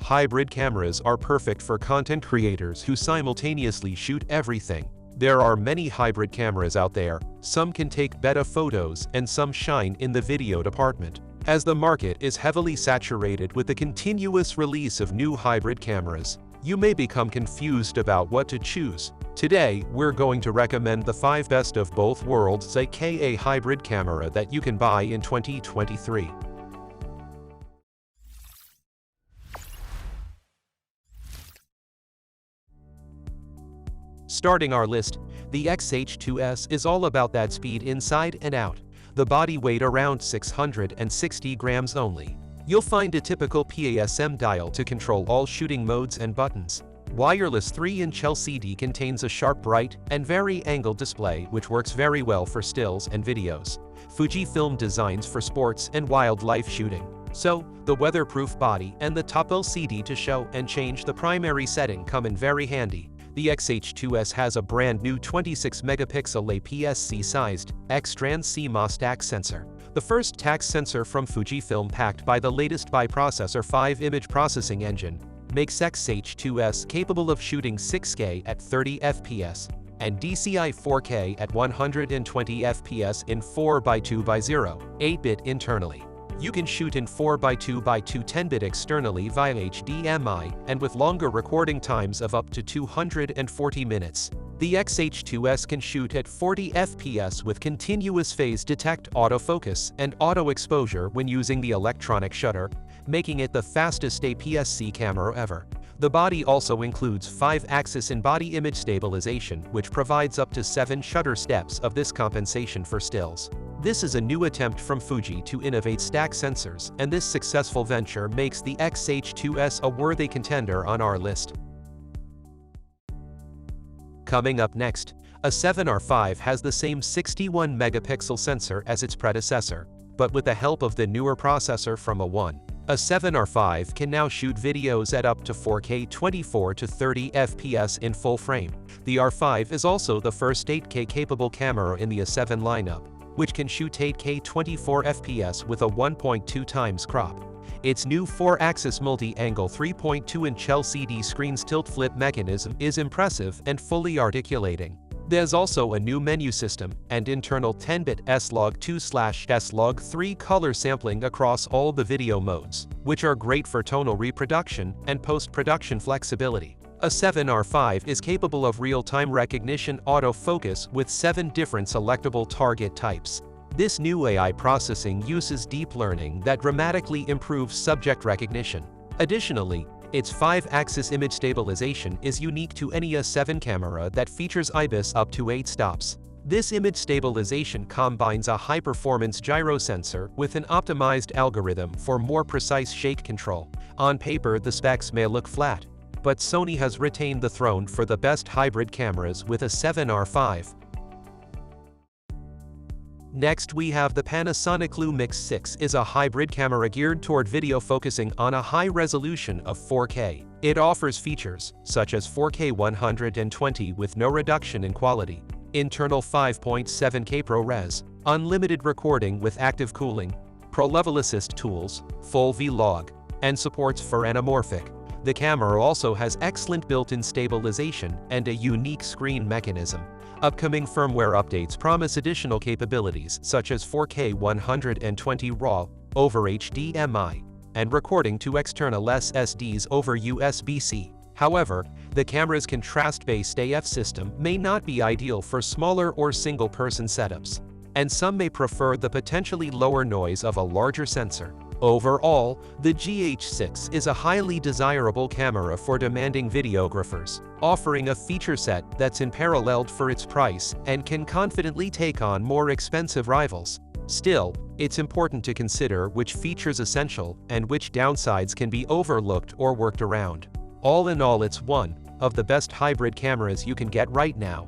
Hybrid cameras are perfect for content creators who simultaneously shoot everything. There are many hybrid cameras out there, some can take better photos and some shine in the video department. As the market is heavily saturated with the continuous release of new hybrid cameras, you may become confused about what to choose. Today, we're going to recommend the 5 best of both worlds aka hybrid camera that you can buy in 2023. Starting our list, the XH2S is all about that speed inside and out. The body weight around 660 grams only. You'll find a typical PASM dial to control all shooting modes and buttons. Wireless 3-inch LCD contains a sharp, bright, and very angled display which works very well for stills and videos. Fujifilm designs for sports and wildlife shooting. So, the weatherproof body and the top LCD to show and change the primary setting come in very handy. The XH2S has a brand new 26-megapixel Aps-C sized, X-strand CMOS TAC sensor. The first TAC sensor from Fujifilm packed by the latest biprocessor 5 image processing engine, makes XH2S capable of shooting 6K at 30 fps, and DCI 4K at 120 fps in 4x2x0, 8-bit internally. You can shoot in 4x2x2 10-bit externally via HDMI and with longer recording times of up to 240 minutes. The XH2S can shoot at 40 fps with continuous phase detect autofocus and auto exposure when using the electronic shutter, making it the fastest Aps-C camera ever. The body also includes 5-axis in-body image stabilization, which provides up to 7 shutter steps of this compensation for stills. This is a new attempt from Fuji to innovate stack sensors, and this successful venture makes the XH2S a worthy contender on our list. Coming up next, a 7R5 has the same 61-megapixel sensor as its predecessor, but with the help of the newer processor from A1. A 7R5 can now shoot videos at up to 4K 24 to 30 fps in full frame. The R5 is also the first 8K capable camera in the A7 lineup, which can shoot 8K 24 fps with a 1.2 times crop. Its new 4-axis multi-angle 3.2-inch LCD screen's tilt-flip mechanism is impressive and fully articulating. There's also a new menu system and internal 10-bit S-Log2/S-Log3 color sampling across all the video modes, which are great for tonal reproduction and post-production flexibility. A 7R5 is capable of real-time recognition autofocus with 7 different selectable target types. This new AI processing uses deep learning that dramatically improves subject recognition. Additionally, its 5-axis image stabilization is unique to any A7 camera that features IBIS up to 8 stops. This image stabilization combines a high-performance gyro sensor with an optimized algorithm for more precise shake control. On paper, the specs may look flat, but Sony has retained the throne for the best hybrid cameras with a 7R5. Next we have the Panasonic Lumix 6 is a hybrid camera geared toward video focusing on a high resolution of 4K. It offers features such as 4K 120 with no reduction in quality, internal 5.7K ProRes, unlimited recording with active cooling, Pro-level assist tools, full vlog, and supports for anamorphic. The camera also has excellent built-in stabilization and a unique screen mechanism. Upcoming firmware updates promise additional capabilities such as 4K 120 RAW over HDMI and recording to external SSDs over USB-C. However, the camera's contrast-based AF system may not be ideal for smaller or single-person setups, and some may prefer the potentially lower noise of a larger sensor. Overall, the GH6 is a highly desirable camera for demanding videographers, offering a feature set that's unparalleled for its price and can confidently take on more expensive rivals. Still, it's important to consider which features essential and which downsides can be overlooked or worked around. All in all, it's one of the best hybrid cameras you can get right now.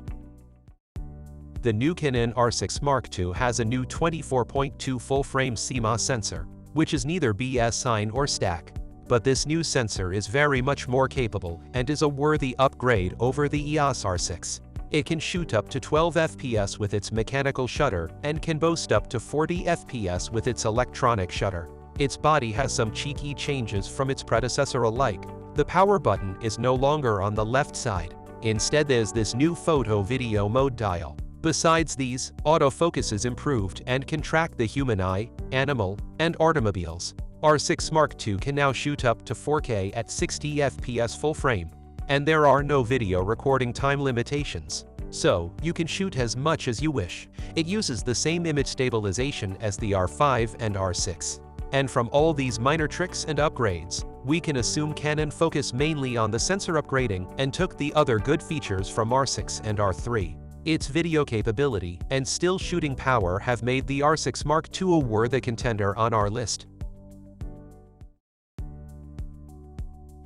The new Canon R6 Mark II has a new 24.2 full-frame CMOS sensor, which is neither BS or stack. But this new sensor is very much more capable and is a worthy upgrade over the EOS R6. It can shoot up to 12 fps with its mechanical shutter and can boast up to 40 fps with its electronic shutter. Its body has some cheeky changes from its predecessor alike. The power button is no longer on the left side. Instead, there's this new photo-video mode dial. Besides these, autofocus is improved and can track the human eye, animal, and automobiles. R6 Mark II can now shoot up to 4K at 60 FPS full frame, and there are no video recording time limitations. So, you can shoot as much as you wish. It uses the same image stabilization as the R5 and R6. And from all these minor tricks and upgrades, we can assume Canon focused mainly on the sensor upgrading and took the other good features from R6 and R3. Its video capability and still shooting power have made the R6 Mark II a worthy contender on our list.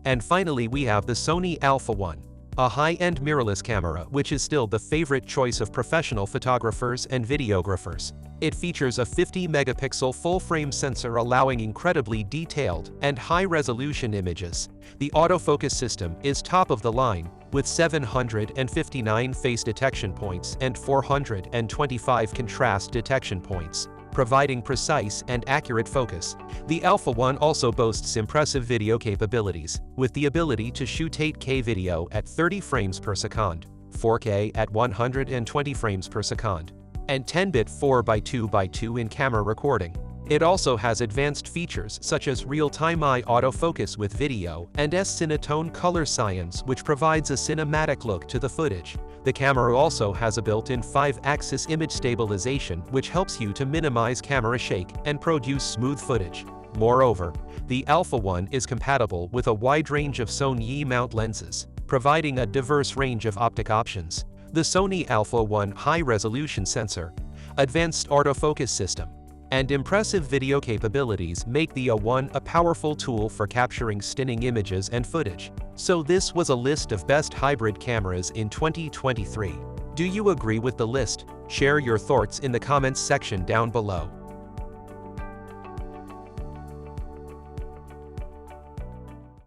And finally, we have the Sony Alpha-1, a high-end mirrorless camera which is still the favorite choice of professional photographers and videographers. It features a 50-megapixel full-frame sensor allowing incredibly detailed and high-resolution images. The autofocus system is top of the line, with 759 face detection points and 425 contrast detection points, providing precise and accurate focus. The Alpha-1 also boasts impressive video capabilities, with the ability to shoot 8K video at 30 frames per second, 4K at 120 frames per second, and 10-bit 4x2x2 in-camera recording. It also has advanced features such as real-time eye autofocus with video and S-Cinetone color science, which provides a cinematic look to the footage. The camera also has a built-in 5-axis image stabilization, which helps you to minimize camera shake and produce smooth footage. Moreover, the Alpha-1 is compatible with a wide range of Sony mount lenses, providing a diverse range of optic options. The Sony Alpha-1 high-resolution sensor, advanced autofocus system, and impressive video capabilities make the A1 a powerful tool for capturing stunning images and footage. So this was a list of best hybrid cameras in 2023. Do you agree with the list? Share your thoughts in the comments section down below.